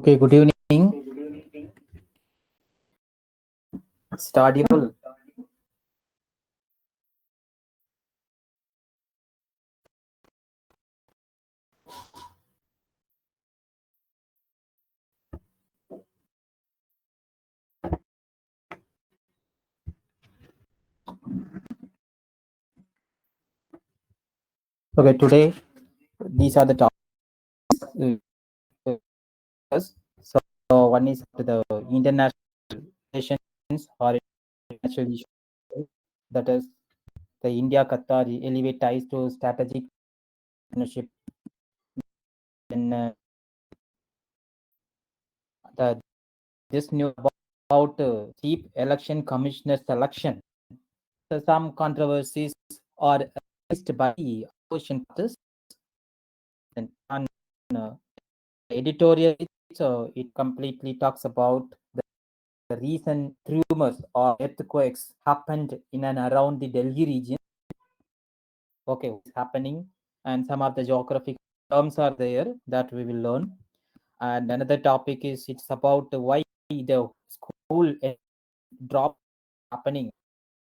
Okay, good evening. It's audible. Okay, today these are the topics. So one is the international relations or international issues. That is the India Qatar elevate ties to strategic partnership. Then the this news about chief election commissioner selection. So some controversies are raised by the opposition parties and on uh, editorial. So it completely talks about the recent tremors or earthquakes happened in and around the Delhi region. Okay, what's happening, and some of the geographic terms are there that we will learn. And another topic is it's about why the school drop happening.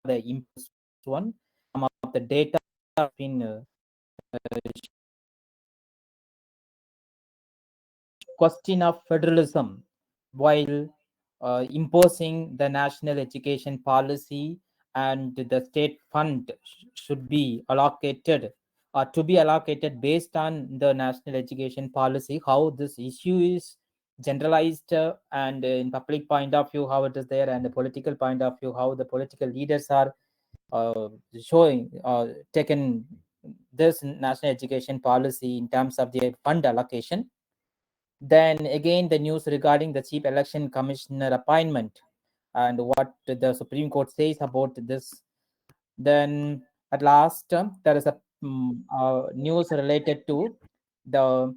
The impulse one, some of the data have been question of federalism while imposing the national education policy, and the state fund should be allocated or to be allocated based on the national education policy, how this issue is generalized, and in public point of view how it is there, and the political point of view how the political leaders are uh, showing taken this national education policy in terms of the fund allocation. Then again, the news regarding the chief election commissioner appointment and what the Supreme Court says about this. Then at last, there is a news related to the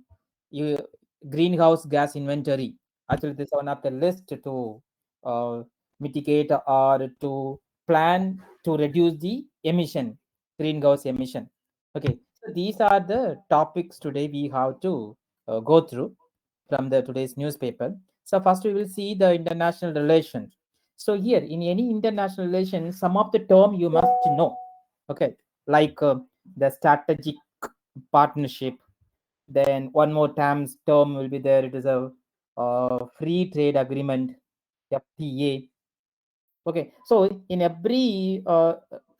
uh, greenhouse gas inventory. Actually, this is one of the list to uh, mitigate or to plan to reduce the emission, greenhouse emission. Okay, so these are the topics today we have to go through from the today's newspaper. So first we will see the international relations. So here in any international relations, some of the term you must know. Okay, like the strategic partnership. Then one more term will be there. It is a free trade agreement, FTA. Okay, so in every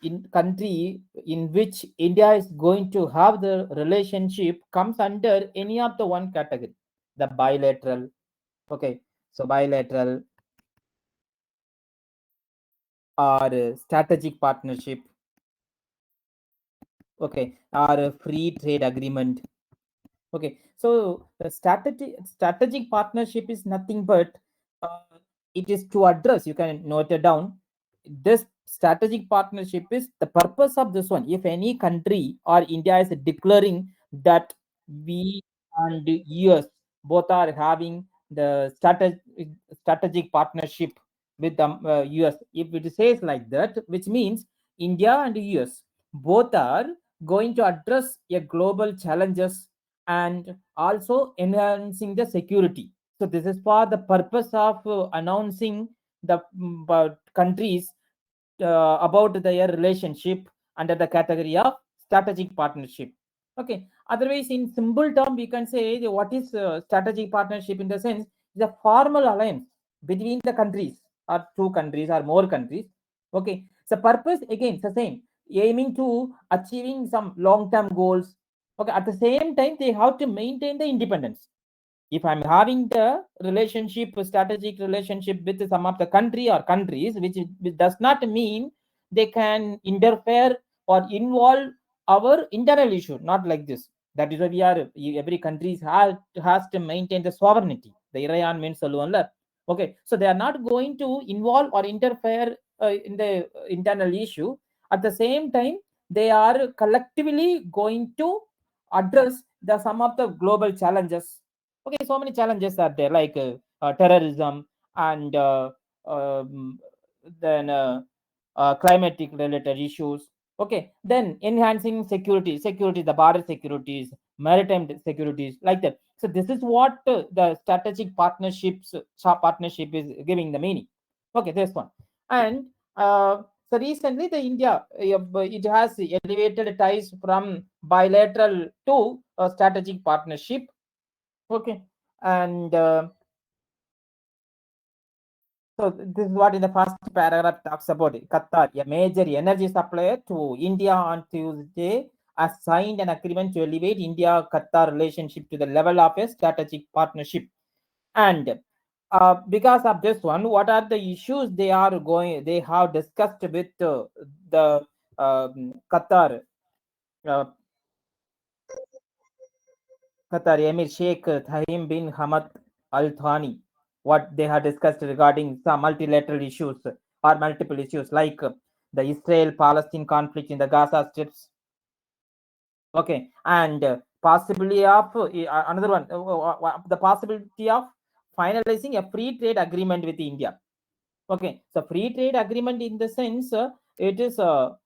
in country in which India is going to have the relationship comes under any of the one category, the bilateral. Okay, so bilateral or strategic partnership. Okay, or a free trade agreement. Okay, so the strategic partnership is nothing but it is to address. You can note it down. This strategic partnership is the purpose of this one. If any country or India is declaring that we and US both are having the strategic partnership with the US, if it says like that, which means India and US both are going to address a global challenges and also enhancing the security. So this is for the purpose of announcing the countries about their relationship under the category of strategic partnership. Okay. Otherwise, in simple term, we can say what is strategic partnership in the sense is a formal alliance between the countries or two countries or more countries. Okay. So purpose again it's the same, aiming to achieving some long-term goals. Okay. At the same time, they have to maintain the independence. If I'm having the relationship, strategic relationship with some of the country or countries, which does not mean they can interfere or involve our internal issue, not like this. That is why we are every country has to maintain the sovereignty. The Iran means okay, so they are not going to involve or interfere in the internal issue. At the same time, they are collectively going to address the some of the global challenges. Okay, so many challenges are there, like terrorism and um, then climatic related issues. Okay, then enhancing security, the border securities, maritime securities, like that. So this is what the strategic partnership is giving the meaning. Okay, this one. And so recently the India, it has elevated ties from bilateral to a strategic partnership. Okay, and so this is what in the first paragraph talks about it. Qatar, a major energy supplier to India, on Tuesday has signed an agreement to elevate India-Qatar relationship to the level of a strategic partnership. And because of this one, what are the issues they have discussed with the Qatar, uh, Qatar Emir Sheikh Tahim bin Hamad Al Thani? What they have discussed regarding some multilateral issues or multiple issues, like the Israel-Palestine conflict in the Gaza Strips. Okay, and possibly of another one, the possibility of finalizing a free trade agreement with India. Okay, so free trade agreement in the sense it is to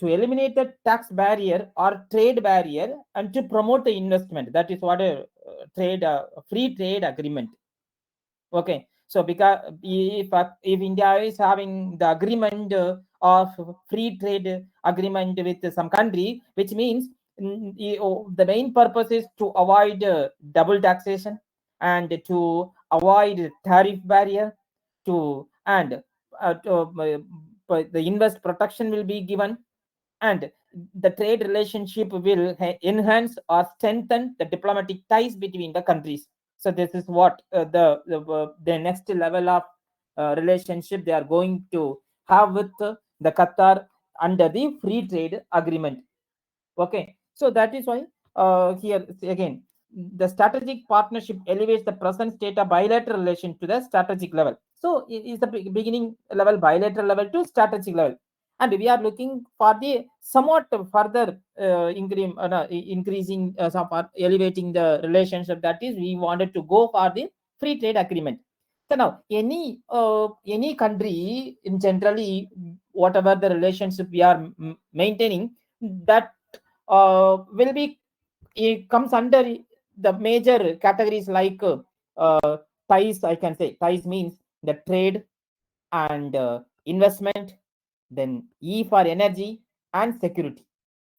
eliminate the tax barrier or trade barrier and to promote the investment. That is what a free trade agreement. Okay, so because if India is having the agreement of free trade agreement with some country, which means the main purpose is to avoid double taxation and to avoid tariff barrier to and the invest protection will be given, and the trade relationship will enhance or strengthen the diplomatic ties between the countries. So this is what the next level of relationship they are going to have with the Qatar under the free trade agreement. Okay, so that is why here again the strategic partnership elevates the present state of bilateral relation to the strategic level. So it is the beginning level, bilateral level to strategic level, and we are looking for the somewhat further increasing elevating the relationship. That is, we wanted to go for the free trade agreement. So now any country in generally, whatever the relationship we are maintaining, that will be, it comes under the major categories like ties. I can say ties means the trade and investment, then E for energy and security.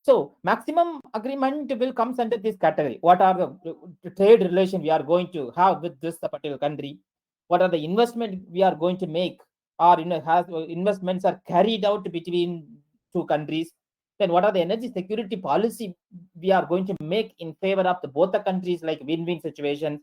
So maximum agreement will comes under this category. What are the trade relation we are going to have with this particular country? What are the investment we are going to make, or has investments are carried out between two countries? Then what are the energy security policy we are going to make in favor of both the countries, like win-win situations?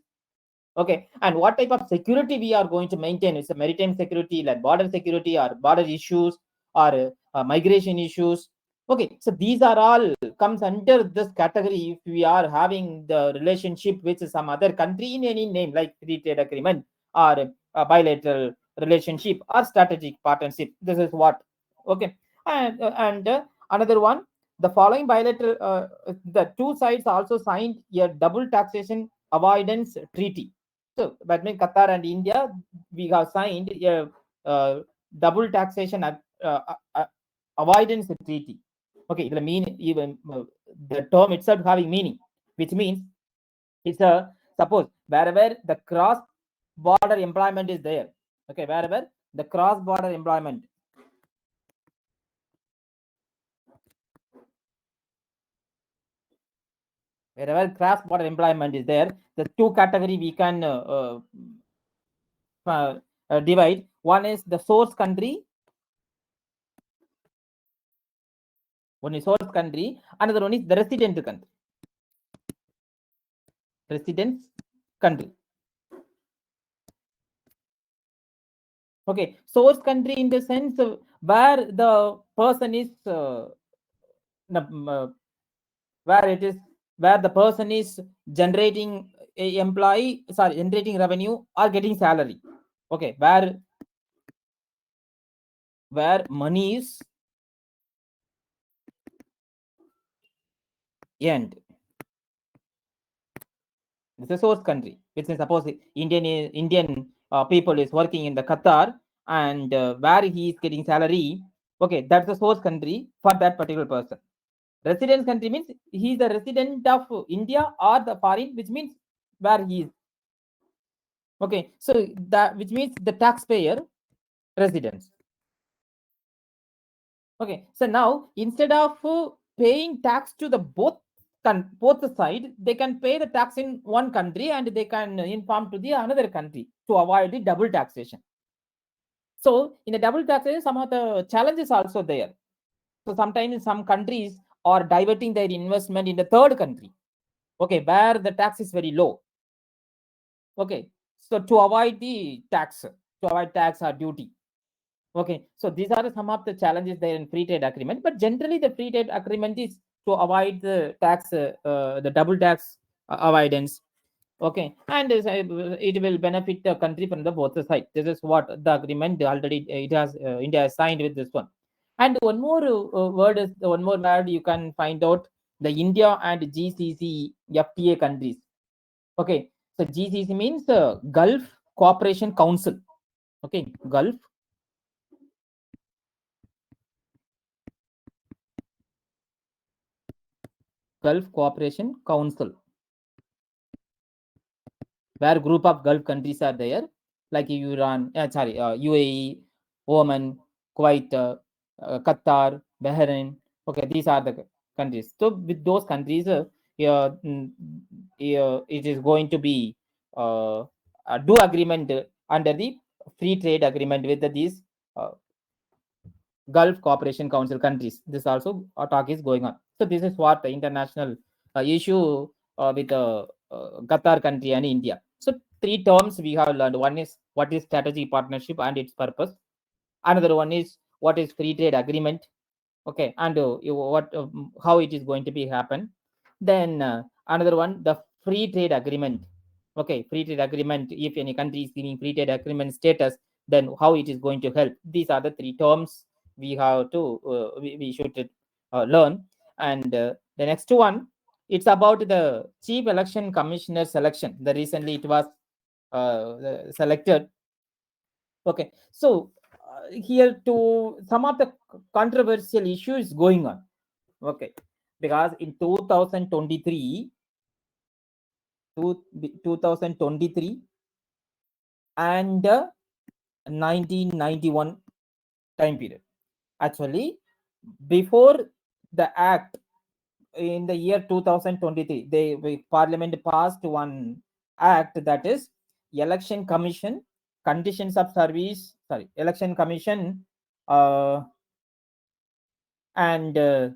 Okay, and what type of security we are going to maintain? Is a maritime security, like border security, or border issues, or migration issues? Okay, so these are all comes under this category if we are having the relationship with some other country in any name, like free trade agreement or a bilateral relationship or strategic partnership. This is what. Okay, and another one, the following bilateral, the two sides also signed a double taxation avoidance treaty. So between Qatar and India, we have signed a double taxation avoidance treaty. Okay, the mean even the term itself having meaning, which means it's a, suppose wherever the cross border employment is there. Okay, wherever the cross border employment, wherever cross border employment is there, the two category we can divide. One is the source country. One is source country, another one is the resident country. Residence country. Okay, source country in the sense where the person is where it is, where the person is generating generating revenue or getting salary. Okay, where money is earned. It's a source country. It's suppose Indian people is working in the Qatar, and where he is getting salary. Okay, that's the source country for that particular person. Residence country means he is the resident of India or the foreign, which means where he is. Okay, so that which means the taxpayer residence. Okay, so now instead of paying tax to the both the side, they can pay the tax in one country and they can inform to the another country to avoid the double taxation. So in the double taxation, some of the challenges also there. So sometimes some countries are diverting their investment in the third country, okay, where the tax is very low. Okay, so to avoid the tax, or duty. Okay, so these are some of the challenges there in free trade agreement. But generally, the free trade agreement is to avoid the tax, the double tax avoidance. Okay, and it will benefit the country from the both side. This is what the agreement already it has India has signed with this one. And one more one more word you can find out, the India and GCC FTA countries. Okay, so GCC means Gulf Cooperation Council. Okay, Gulf Cooperation Council, where group of Gulf countries are there, like Iran, UAE, Oman, Kuwait, Qatar, Bahrain. Okay, these are the countries. So with those countries, it is going to be do agreement under the free trade agreement with these uh, Gulf Cooperation Council countries. This also talk is going on. So this is what the international issue with Qatar country and India. So three terms we have learned. One is what is strategic partnership and its purpose. Another one is what is free trade agreement. Okay, and what how it is going to be happen. Then another one, the free trade agreement. Okay, free trade agreement. If any country is giving free trade agreement status, then how it is going to help. These are the three terms we have to we should learn. And the next one, it's about the chief election commissioner selection. The recently it was selected. Okay, so here to some of the controversial issues going on. Okay, because in 2023, 2023 and 1991 time period. Actually, before the act in the year 2023, Parliament passed one act, that is Election Commission Conditions of Service. Sorry, Election Commission and wait,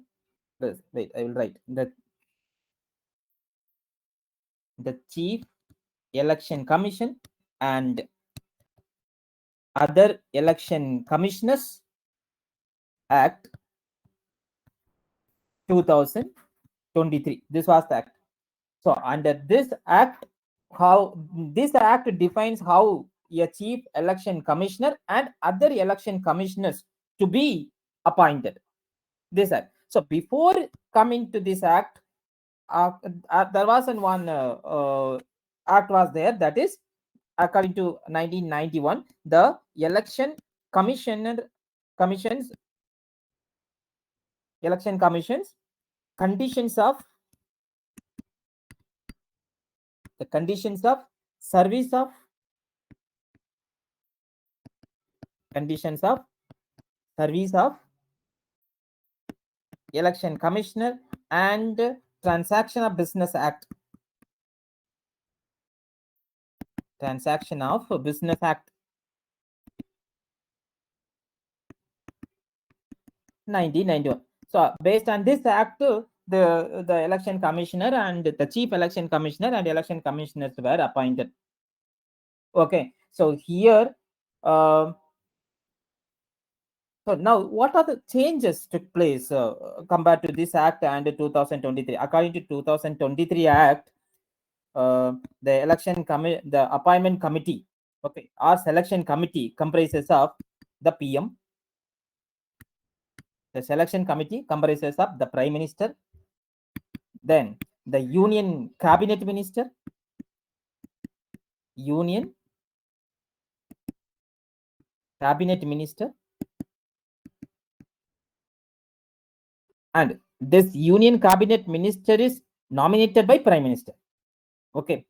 I will write the Chief Election Commission and other Election Commissioners Act 2023. This was the act. So under this act, how this act defines how a chief election commissioner and other election commissioners to be appointed. This act. So before coming to this act, there was one act was there, that is according to 1991, the election commissions election commissions conditions of the conditions of service of conditions of service of election commissioner and transaction of business act, transaction of business act 1991. So based on this act, the election commissioner and the chief election commissioner and election commissioners were appointed. Okay, so here so now what are the changes took place compared to this act and 2023? According to 2023 act, the appointment committee, okay, our selection committee comprises of the PM. The selection committee comprises of the prime minister, then the union cabinet minister, union cabinet minister, and this union cabinet minister is nominated by prime minister. Okay,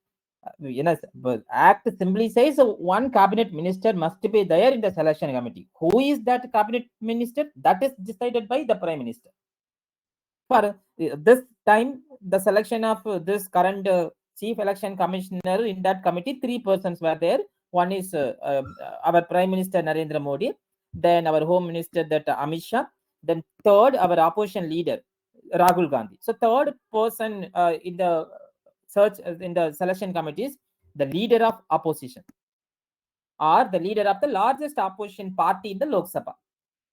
act simply says one cabinet minister must be there in the selection committee. Who is that cabinet minister? That is decided by the prime minister. For this time, the selection of this current chief election commissioner in that committee, 3 persons were there. One is our prime minister Narendra Modi, then our home minister that Amit Shah, then third our opposition leader Rahul Gandhi. So third person in the search in the selection committees, the leader of opposition or the leader of the largest opposition party in the Lok Sabha.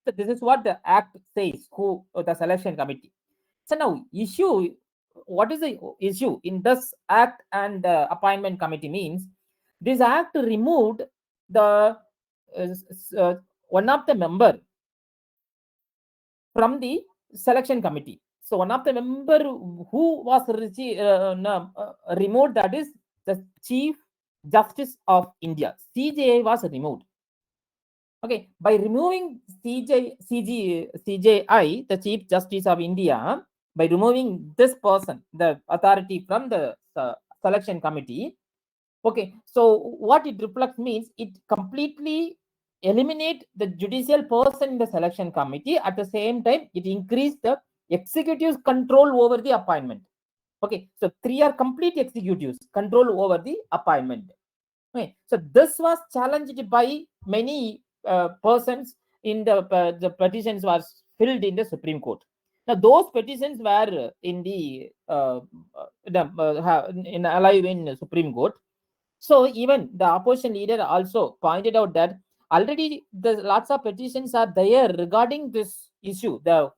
So this is what the act says, who the selection committee. So now issue, what is the issue in this act and the appointment committee means this act removed the one of the member from the selection committee. So one of the member who was removed, that is the Chief Justice of India. CJI was removed. Okay, by removing CJI, the Chief Justice of India, by removing this person, the authority from the selection committee, okay, so what it reflects means it completely eliminate the judicial person in the selection committee. At the same time, it increased the executive's control over the appointment. Okay, so 3 are complete executives control over the appointment. Okay, so this was challenged by many persons in the petitions was filled in the Supreme Court. Now those petitions were in the alive in Supreme Court. So even the opposition leader also pointed out that already the lots of petitions are there regarding this issue, the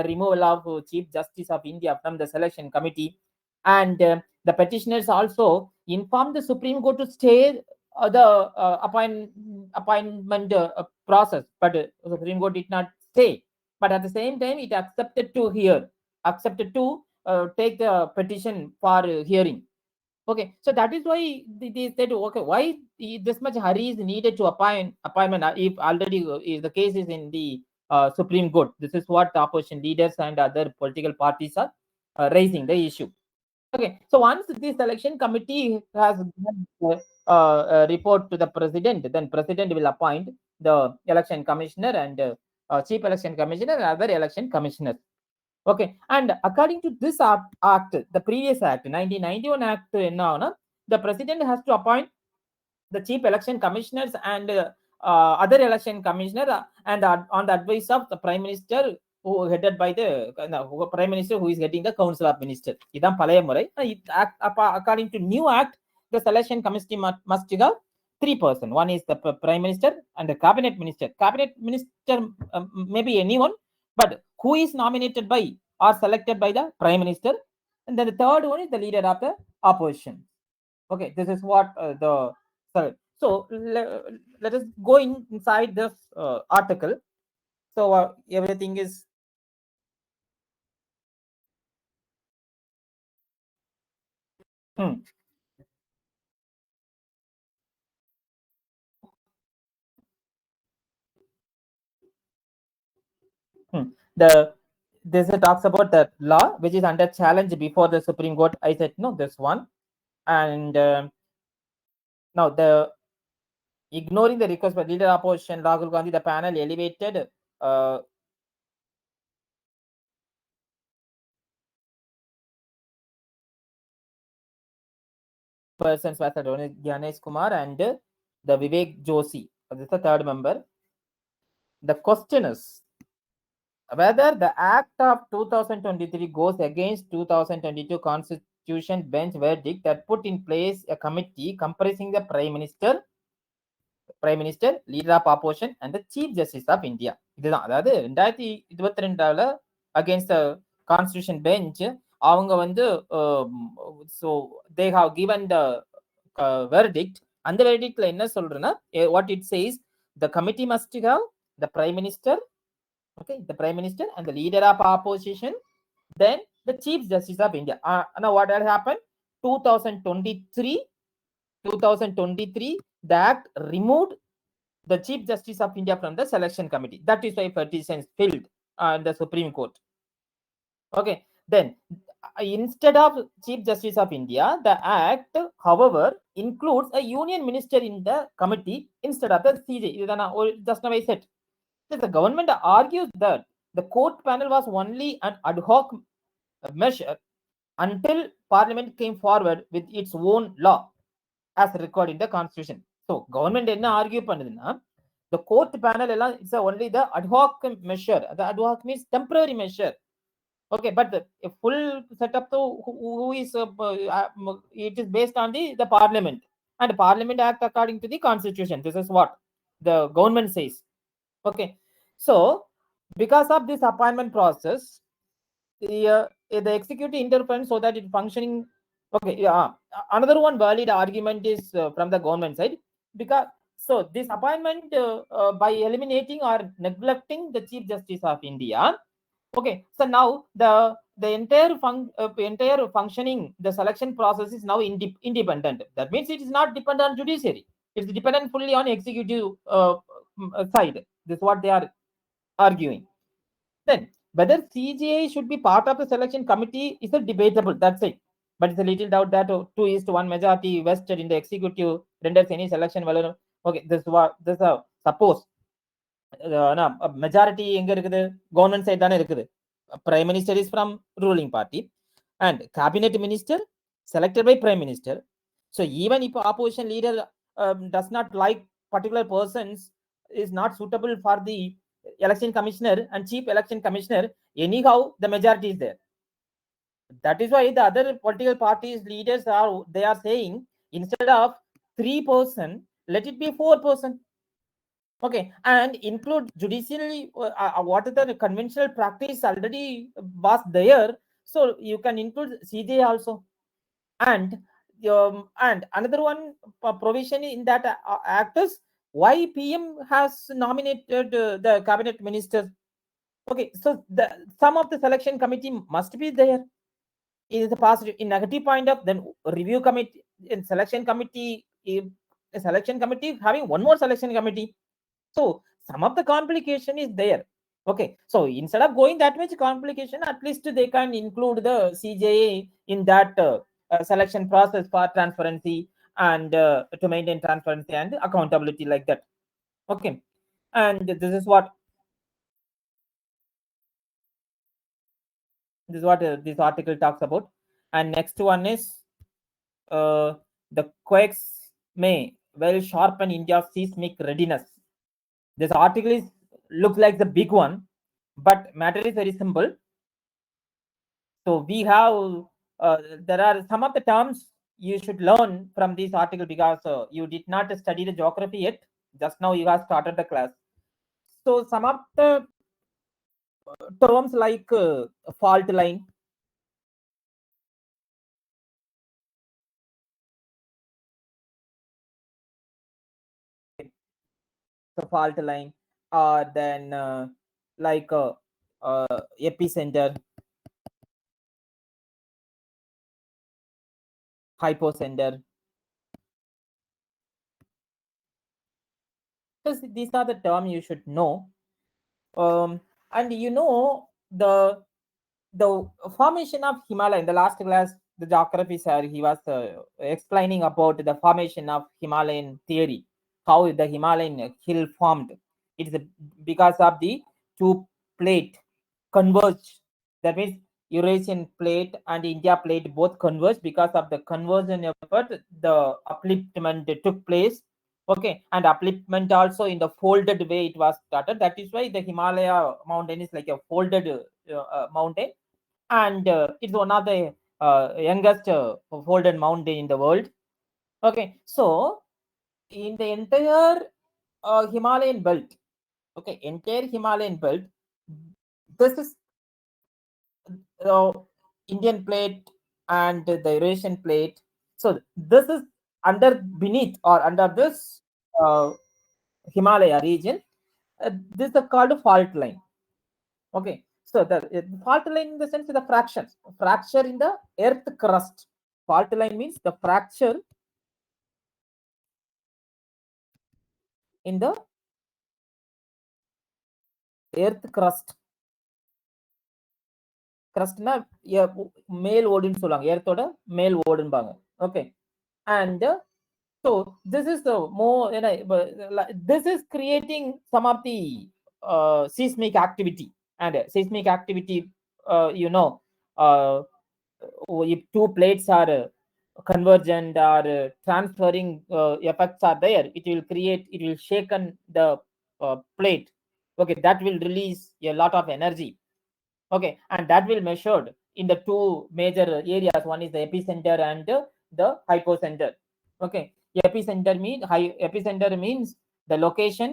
removal of Chief Justice of India from the selection committee, and the petitioners also informed the Supreme Court to stay the appointment process, but the Supreme Court did not stay. But at the same time, it accepted to take the petition for hearing. Okay, so that is why they said, okay, why this much hurry is needed to appointment if already if the case is in the Supreme Court. This is what the opposition leaders and other political parties are raising the issue. Okay, so once this election committee has given report to the president, then president will appoint the election commissioner and chief election commissioner and other election commissioners. Okay, and according to this act, the previous act, 1991 act, the president has to appoint the chief election commissioners and other election commissioner and on the advice of the prime minister, who headed by the prime minister who is heading the council of ministers. Idam palaya murai. According to new act, the selection committee must have 3 persons. One is the prime minister and the cabinet minister. Cabinet minister maybe anyone, but who is nominated by or selected by the prime minister. And then the third one is the leader of the opposition. Okay, this is what the so let us go inside this article. So everything is the this talks about the law which is under challenge before the Supreme Court. I said no, this one, and now the ignoring the request by leader opposition Rahul Gandhi, the panel elevated persons were Ganesh Kumar and the Vivek Joshi. This is the third member. The question is whether the Act of 2023 goes against 2022 Constitution bench verdict that put in place a committee comprising the Prime Minister, leader of opposition, and the Chief Justice of India. இதுதான் அதாவது 2022 against the Constitution bench அவங்க வந்து so they have given the verdict. அந்த verdictல என்ன சொல்றேன்னா what it says, the committee must have the Prime Minister, okay, the Prime Minister and the leader of opposition, then the Chief Justice of India. Now what had happened? 2023, the act removed the Chief Justice of India from the selection committee. That is why petitions filed in the Supreme Court. Okay, then instead of Chief Justice of India, the Act, however, includes a union minister in the committee instead of the CJ. Just now I said. The government argues that the court panel was only an ad hoc measure until Parliament came forward with its own law as recorded in the Constitution. So, government என்ன argue பண்ணுதுன்னா, the court panel எல்லாம் it's only the ad hoc measure. The ad hoc means temporary measure. Okay, but the full setup to who is it is based on the Parliament, and Parliament act according to the Constitution. This is what the government says. Okay, so because of this appointment process, the executive interference so that it functioning. Okay, yeah, another one valid argument is from the government side, because so this appointment by eliminating or neglecting the Chief Justice of India. Okay, so now the entire functioning, the selection process is now independent. That means it is not dependent on judiciary. It's dependent fully on executive side. This is what they are arguing. Then whether CJI should be part of the selection committee is a debatable. That's it. But it's a little doubt that 2:1 majority vested in the executive renders any selection value. Okay, this suppose majority எங்க இருக்குது, government side தானே இருக்குது. Prime minister is from ruling party and cabinet minister selected by prime minister. So even இப்போ opposition leader does not like particular persons is not suitable for the election commissioner and chief election commissioner, anyhow the majority is there. That is why the other political parties leaders they are saying instead of 3%, let it be 4%. Okay, and include judicially what is the conventional practice already was there, so you can include CJ also. And another one provision in that act is why PM has nominated the cabinet ministers. Okay, so some of the selection committee must be there. It is a positive. In negative point of then review committee, in selection committee, a selection committee having one more selection committee. So some of the complication is there. Okay, so instead of going that much complication, at least they can include the CJA in that selection process for transparency and to maintain transparency and accountability like that. Okay, and this is what this article talks about. And next one is the quakes may well sharpen India's seismic readiness. This article is looks like the big one, but matter is very simple. So we have there are some of the terms you should learn from this article, because you did not study the geography yet. Just now you have started the class. So some of the terms like fault line, the fault line, then like epicenter, hypocenter. So these are the terms you should know. And you know the formation of Himalaya. In the last class, the geography sir, he was explaining about the formation of Himalayan theory, how the Himalayan hill formed. It is because of the two plate converge. That means Eurasian plate and India plate both converge. Because of the conversion effort, the upliftment took place. Okay, and upliftment also in the folded way it was started. That is why the Himalaya mountain is like a folded mountain, and it's one of the youngest folded mountain in the world. Okay, so in the entire Himalayan belt, okay, entire Himalayan belt, this is Indian plate and the Eurasian plate. So this is under beneath or under this Himalaya region. This is called fault line. Okay, so the fault line in the sense of the fracture in the earth crust. Fault line means the fracture in the earth crust. crustனா மேல் ஓடுன்னு சொல்லுவாங்க, எர்த்தோட மேல் ஓடுன்பாங்க. Okay, and so this is the more, this is creating some of the seismic activity. And seismic activity, you know, if two plates are convergent or transferring effects are there, it will shaken the plate. Okay, that will release a lot of energy. Okay, and that will measured in the two major areas. One is the epicenter and the hypocenter. Okay, epicenter means the location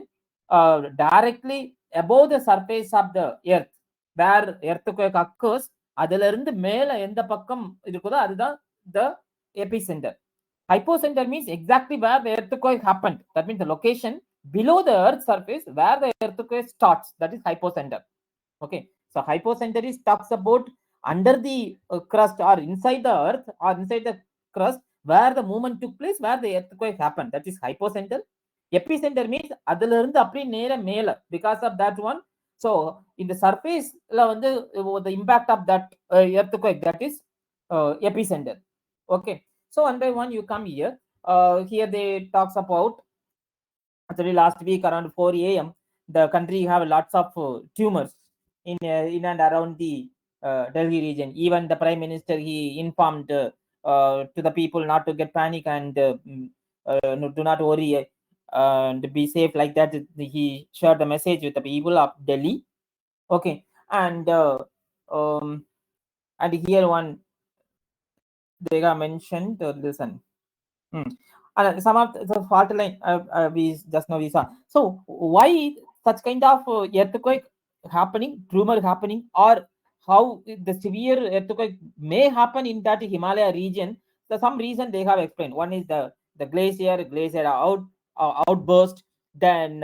directly above the surface of the earth, where earthquake occurs. அதுல இருந்து மேல எந்த பக்கம் இருக்குதோ அதுதான் the epicenter. Hypocenter means exactly where the earthquake happened. That means the location below the earth's surface where the earthquake starts. That is hypocenter. Okay, so hypocenter is talks about under the crust or inside the earth or inside the crust where the movement took place, where the earthquake happened. That is hypocenter. Epicenter means அதுல இருந்து அப்படியே நேர மேல, because of that one. So in the surface வந்து the impact of that earthquake, that is epicenter. Okay, so one by one you come here. Here they talks about, actually last week around 4 a.m. the country have lots of tumors in and around the Delhi region. Even the prime minister, he informed to the people not to get panic and do not worry and be safe, like that. He shared the message with the people of Delhi. Okay, and here one they got mentioned, listen. Some of the fault line we just know we saw. So why such kind of earthquake happening, tremor happening, or how the severe earthquake may happen in that Himalaya region? So some reason they have explained. One is the glacier outburst, then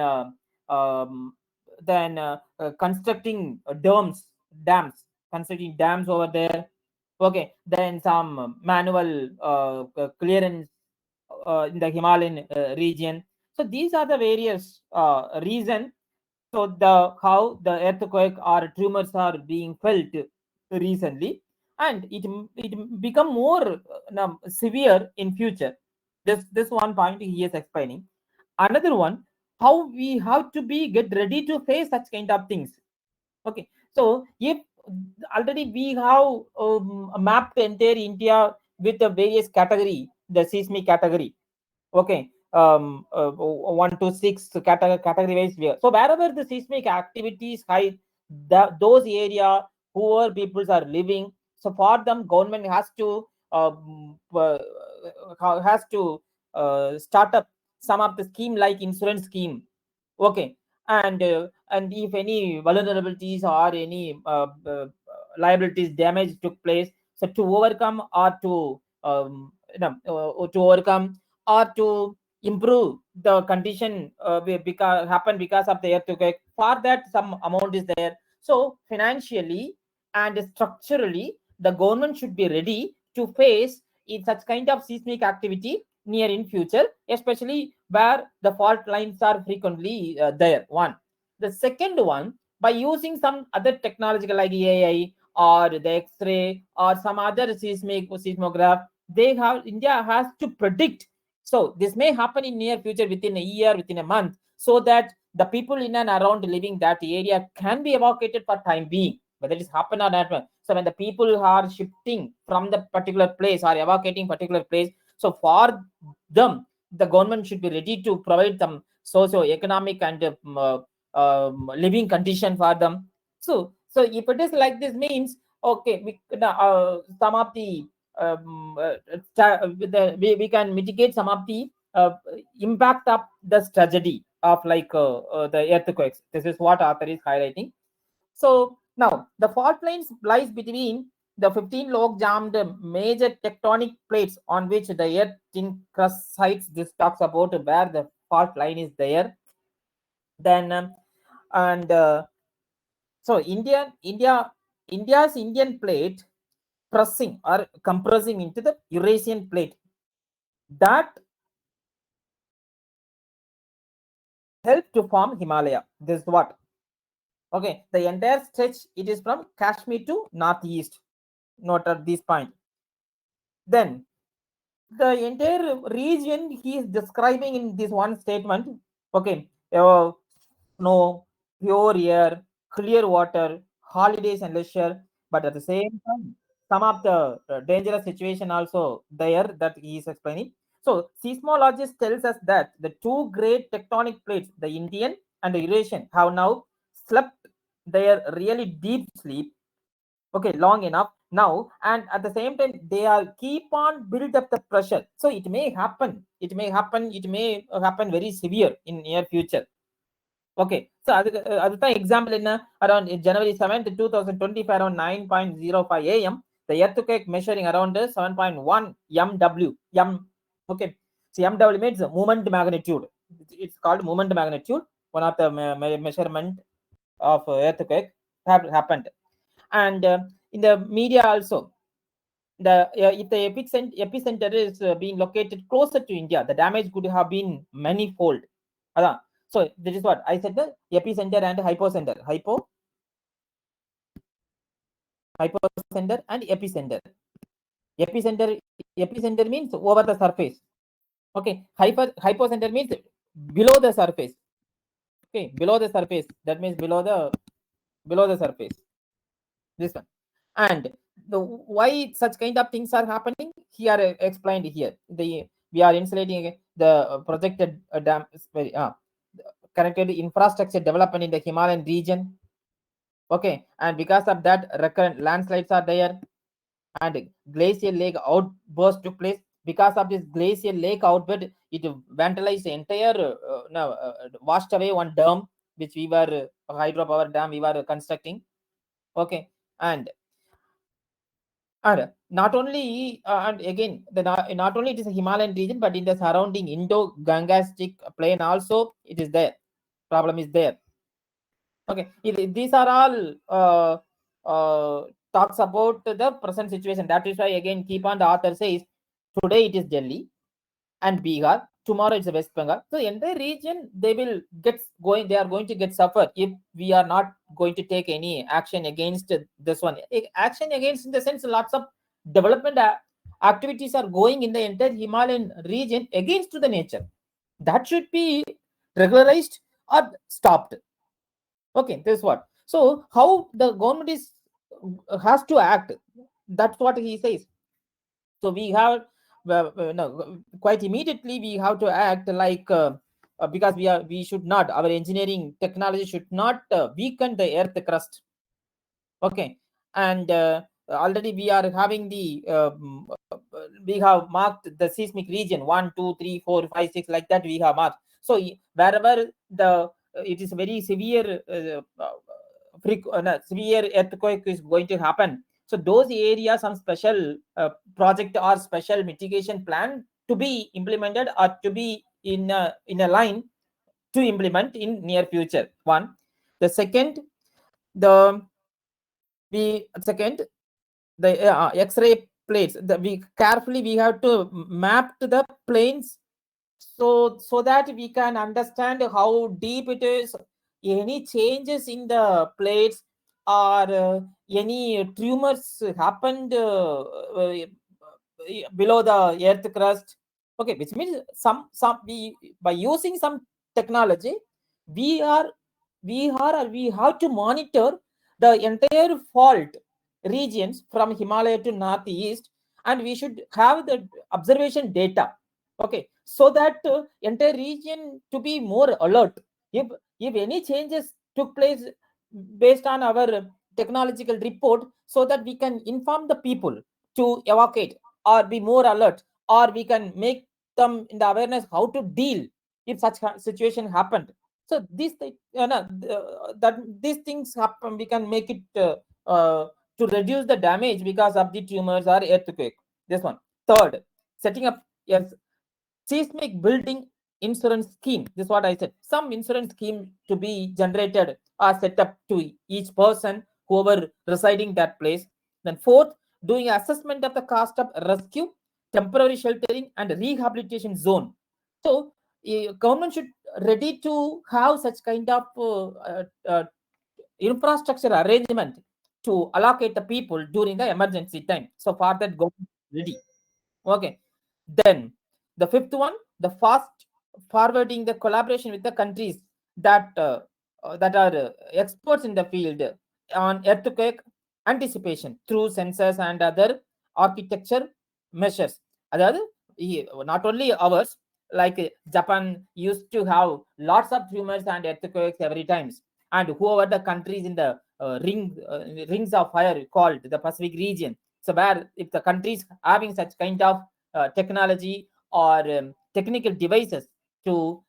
constructing dams, constructing dams over there. Okay, then some manual clearance in the Himalayan region. So these are the various reasons. So how the earthquake or tremors are being felt recently, and it become more severe in future. This one point he is explaining. Another one, how we have to get ready to face such kind of things. Okay, so if already we have mapped entire India with the various category, the seismic category. Okay, 1 to 6 category wise. So wherever the seismic activity is high, those area poor peoples are living. So for them, government has to start up some of the scheme like insurance scheme. Okay, and if any vulnerabilities or any liabilities damage took place, so to overcome or to to overcome or to improve the condition because of the earthquake, for that some amount is there. So financially and structurally the government should be ready to face in such kind of seismic activity near in future, especially where the fault lines are frequently there. One. The second one, by using some other technological like AI or the X-ray or some other seismograph, India has to predict. So this may happen in near future, within a year, within a month, so that the people in and around living that area can be evacuated for time being, whether it is happen or not. So when the people are shifting from the particular place or evacuating particular place, so for them, the government should be ready to provide some socio-economic and living condition for them. So if it is like this, means okay, some of the we can mitigate some of the impact of the tragedy of like the earthquakes. This is what author is highlighting. So now the fault lines lies between the 15 log jammed major tectonic plates on which the earth in crust sites. This talks about where the fault line is there. Then and so India's Indian plate pressing or compressing into the Eurasian plate, that help to form Himalaya. This is what. Okay, the entire stretch, it is from Kashmir to northeast. Note at this point. Then the entire region he is describing in this one statement. Okay, snow, pure air, clear water, holidays and leisure, but at the same time, some of the dangerous situation also there that he is explaining. So, seismologist tells us that the two great tectonic plates, the Indian and the Eurasian, have now slept their really deep sleep. Okay, long enough now, and at the same time they are keep on build up the pressure. So it may happen, it may happen very severe in near future. Okay, so that's example in around January 7th 2025 around 9:05 a.m. the earthquake measuring around 7.1 mw okay, so mw means moment magnitude. It's called moment magnitude, one of the measurement of earthquake happened. And in the media also, the if the epicenter is being located closer to India, the damage could have been manifold. So this is what I said, the epicenter and hypocenter. Hypocenter and epicenter. Epicenter means over the surface. Okay, hypocenter means below the surface. Okay, below the surface. That means below the surface. This one. And the why such kind of things are happening here explained here. We are insulating the projected dam connected infrastructure development in the Himalayan region. Okay, and because of that, recurrent landslides are there, and glacial lake outburst took place. Because of this glacial lake outburst, it vandalized the entire washed away one dam which we were hydropower dam we were constructing. Okay, and not only and again not only it is a Himalayan region, but in the surrounding Indo-Gangetic plain also it is there. Problem is there. Okay, these are all talks about the present situation. That is why again keep on the author says today it is Delhi and Bihar. Tomorrow it's West Bengal. So the entire region they will get going. They are going to get suffer if we are not going to take any action against this one. Action against in the sense lots of development activities are going in the entire Himalayan region against the nature. That should be regularized or stopped. Okay, this is what. So how the government is has to act. That's what he says. So we have no, quite immediately we have to act like because we should not, our engineering technology should not weaken the earth crust. Okay, and already we are having the we have marked the seismic region 1 2 3 4 5 6 like that we have marked. So wherever the it is very severe severe earthquake is going to happen, so those areas some special project or special mitigation plan to be implemented or to be in a line to implement in near future. One, the second, the the X-ray plates. We carefully we have to map to the planes so that we can understand how deep it is, any changes in the plates or any tumors happened below the earth crust. Okay, which means some we by using some technology we are we have to monitor the entire fault regions from Himalaya to northeast, and we should have the observation data. Okay, so that entire region to be more alert if any changes took place based on our technological report, so that we can inform the people to evacuate or be more alert, or we can make them in the awareness how to deal if such situation happened. So these that these things happen, we can make it to reduce the damage because of the tumors or earthquake. This one. Third, setting up yes seismic building insurance scheme. This is what I said. Some insurance scheme to be generated or set up to each person, whoever residing that place. Then fourth, doing assessment of the cost of rescue, temporary sheltering, and rehabilitation zone. So government should ready to have such kind of infrastructure arrangement to allocate the people during the emergency time. So for that, government ready. Okay. Then the fifth one, the fast forwarding the collaboration with the countries that that are experts in the field on earthquake anticipation through sensors and other architecture measures. Other, not only ours, like Japan used to have lots of tremors and earthquakes every times, and whoever the countries in the rings of fire called the Pacific region. So where if the countries having such kind of technology or technical devices to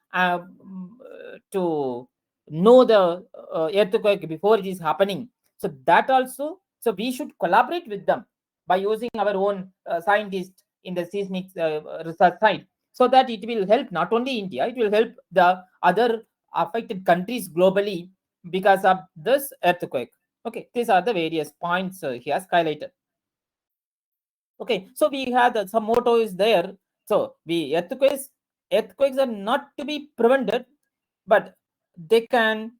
know the earthquake before it is happening, so that also, so we should collaborate with them by using our own scientists in the seismic research side, so that it will help not only India, it will help the other affected countries globally because of this earthquake. Okay, these are the various points he has highlighted. Okay, so we had some motto is there. So we earthquakes are not to be prevented, but they can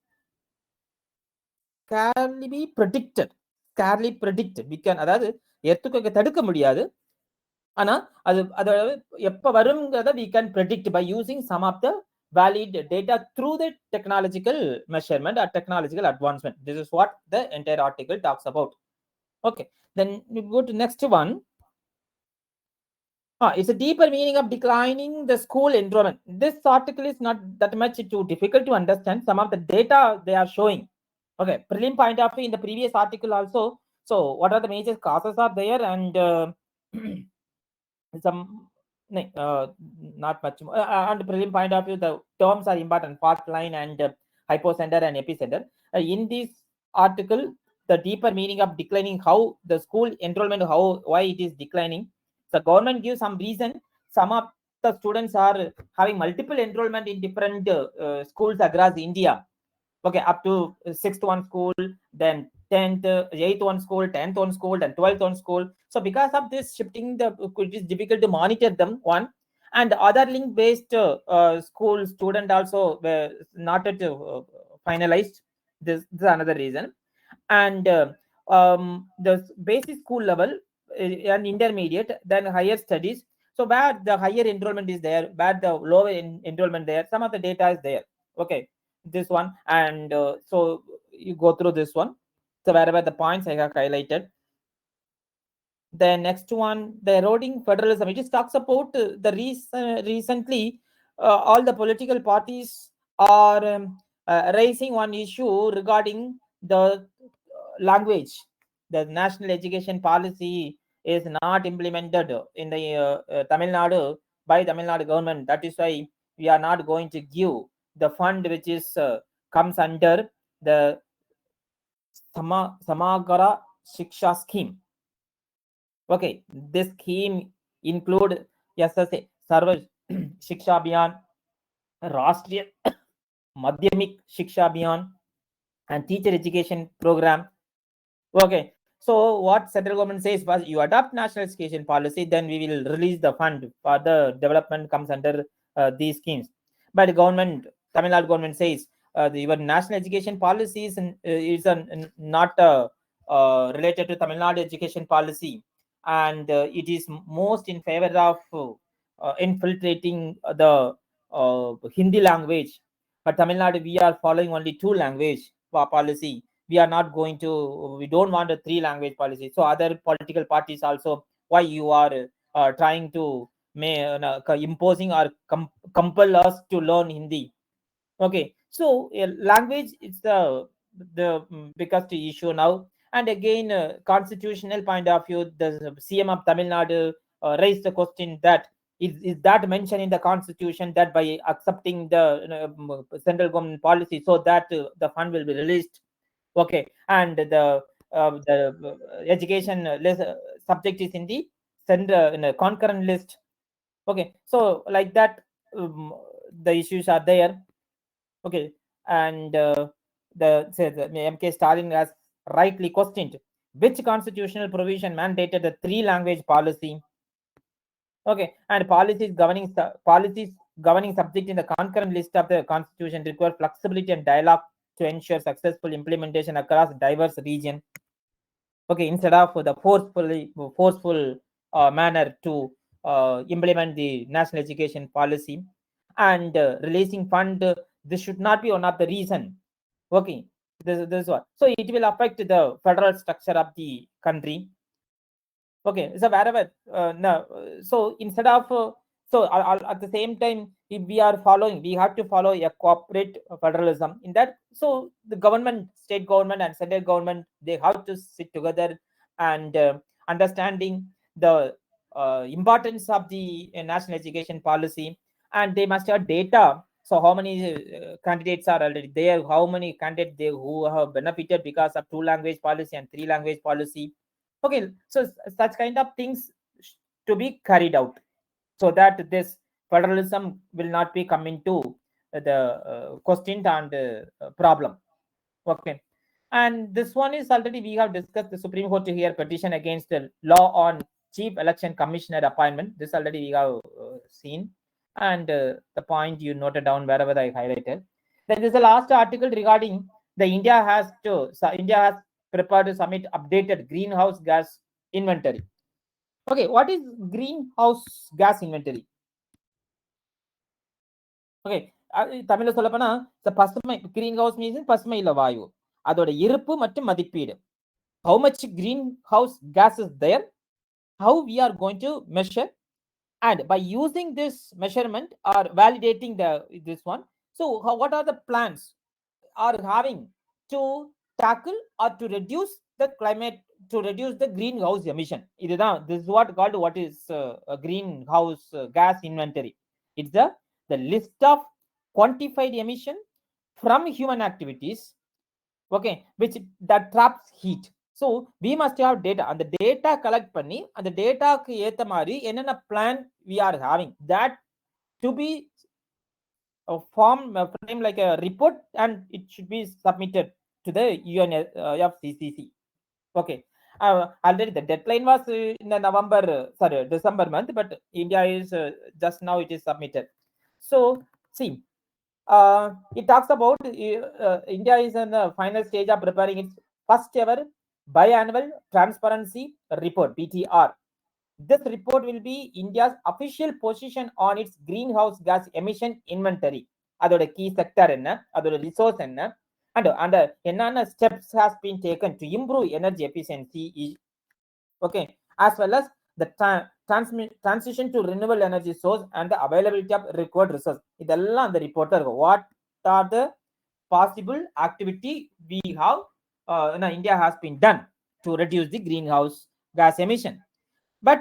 scarcely be predicted. Scarcely predicted. We can, அதாவது earthquake தடுக்க முடியாது, ஆனா அது அதாவது எப்ப வரும்ங்கிறத we can predict by using some of the valid data through the technological measurement or technological advancement. This is what the entire article talks about. Okay, then we go to next one. It's a deeper meaning of declining the school enrollment. This article is not that much too difficult to understand. Some of the data they are showing. Okay, prelim point of view in the previous article also. So what are the major causes are there, and some not much more. And prelim point of view, the terms are important: fault line and hypocenter and epicenter. In this article, the deeper meaning of declining, how the school enrollment, why it is declining. The government gives some reason. Some of the students are having multiple enrollment in different schools across India. Okay, up to sixth one school, then 10th, eighth one school, 10th one school, then 12th one school. So because of this shifting, it is difficult to monitor them, one. And other link based school student also were not at finalized. This is another reason. And the basic school level and intermediate, then higher studies. So where the higher enrollment is there, where the lower enrollment there, some of the data is there. Okay, this one. And so you go through this one, so wherever the points I have highlighted. The next one, the eroding federalism, it just talks about the recently all the political parties are raising one issue regarding the language. The national education policy is not implemented in the Tamil Nadu by Tamil Nadu government. That is why we are not going to give the fund which is comes under the Samagara Shiksha scheme. Okay, this scheme include SSA, Sarva Shiksha Abhiyan, Rashtriya Madhyamik Shiksha Abhiyan, and teacher education program. Okay, so what central government says was, you adopt national education policy, then we will release the fund for the development comes under these schemes. But the government, Tamil Nadu government says your national education policy is not related to Tamil Nadu education policy, and it is most in favor of infiltrating the Hindi language. But Tamil Nadu, we are following only two language policy. We are not going to, we don't want a three language policy. So other political parties also, why you are trying to imposing or compel us to learn Hindi. Okay, so language is the biggest issue now. And again, constitutional point of view, the CM of Tamil Nadu raised the question that is that mentioned in the constitution that by accepting the central government policy, so that the fund will be released. Okay, and the education list, subject is in the in a concurrent list. Okay, so like that, the issues are there. Okay, and the MK Stalin has rightly questioned which constitutional provision mandated the three language policy. Okay, and policies governing subject in the concurrent list of the constitution require flexibility and dialogue to ensure successful implementation across diverse region. Okay, instead of the forceful manner to implement the national education policy and releasing fund, this should not be one of the reason. Okay, this one. So it will affect the federal structure of the country. Okay, so wherever no, so instead of so at the same time, if we are following, we have to follow a corporate federalism in that. So the government, state government and central government, they have to sit together and understanding the importance of the national education policy, and they must have data. So how many candidates are already there, how many candidates they who have benefited because of 2 language policy and 3 language policy. Okay, so such kind of things to be carried out, so that this federalism will not be coming to the question and problem. Okay, and this one is already we have discussed the Supreme Court to hear petition against the law on chief election commissioner appointment. This already we have seen, and the point you noted down wherever I highlighted. Then there's the last article regarding the India has prepared to submit updated greenhouse gas inventory. Okay, what is greenhouse gas inventory? Okay, தமிழ்ல சொல்லப்போனா பசுமை greenhouse means பசுமை இல்ல வாயு, அதோட இருப்பு மற்றும் மதிப்பீடு. How much greenhouse gas is there, how we are going to measure, and by using this measurement or validating this one, so what are the plans are having to tackle or to reduce the climate, to reduce the greenhouse emission. This is what is a greenhouse gas inventory. It's the list of quantified emission from human activities, okay, which that traps heat. So we must have data, and the data collect panni and the data ku ஏத்த மாதிரி என்னென்ன plan we are having, that to be frame like a report, and it should be submitted to the UNFCCC. Okay, already the deadline was in the December month, but India is just now it is submitted. So see, it talks about India is in the final stage of preparing its first ever biannual transparency report, BTR. This report will be India's official position on its greenhouse gas emission inventory. அதோட key sector என்ன, அதோட resource என்ன, and என்னென்ன steps has been taken to improve energy efficiency, okay, as well as the transition to renewable energy source and the availability of required resource. இதெல்லாம் அந்த ரிப்போர்ட்ல இருக்கும். What are the possible activity we have India has been done to reduce the greenhouse gas emission. But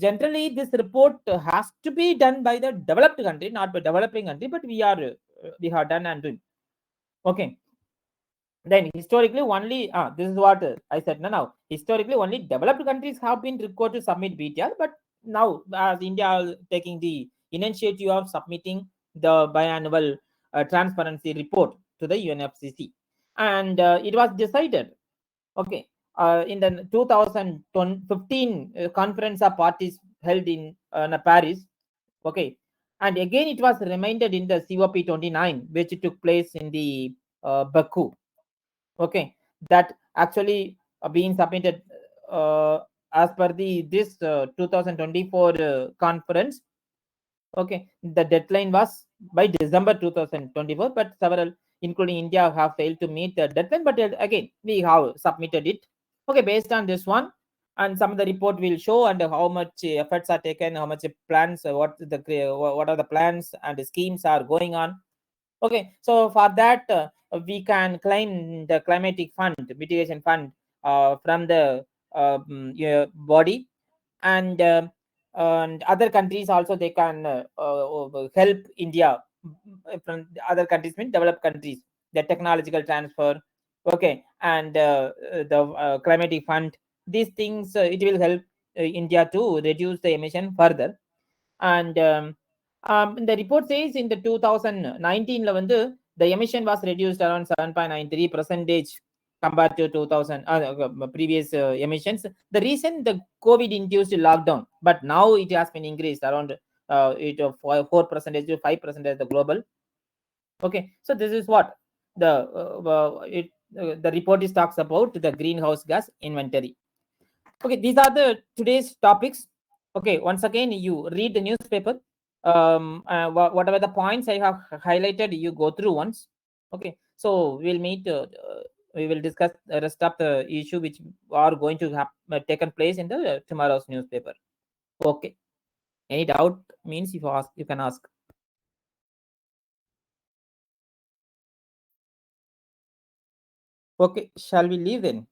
generally this report has to be done by the developed country, not by developing country, but we have done and doing. Okay, then historically only this is what I said now. Historically only developed countries have been required to submit BTR, but now as India taking the initiative of submitting the biannual transparency report to the UNFCCC, and it was decided, okay, in the 2015 conference of parties held in Paris. Okay, and again it was reminded in the COP29, which took place in the Baku. Okay, that actually being submitted as per this 2024 conference. Okay, the deadline was by December 2024, but several including India have failed to meet the deadline, but again we have submitted it. Okay, based on this one, and some of the report will show and how much efforts are taken, how much plans, what are the plans and the schemes are going on. Okay, so for that we can claim the climatic fund, mitigation fund from the body, and other countries also they can help India from other countries, mean developed countries, the technological transfer. Okay, and the climatic fund, these things it will help India to reduce the emission further. And the report says in the 2019 the emission was reduced around 7.93% compared to 2000 previous emissions. The reason the COVID induced lockdown, but now it has been increased around 4% to 5% the global. Okay, so this is what the report is talks about the greenhouse gas inventory. Okay, these are the today's topics. Okay, once again, you read the newspaper. Whatever the points I have highlighted, you go through once. Okay, so we'll meet. We will discuss the rest of the issue which are going to have taken place in the tomorrow's newspaper. Okay, any doubt means if you ask, you can ask. Okay, shall we leave then?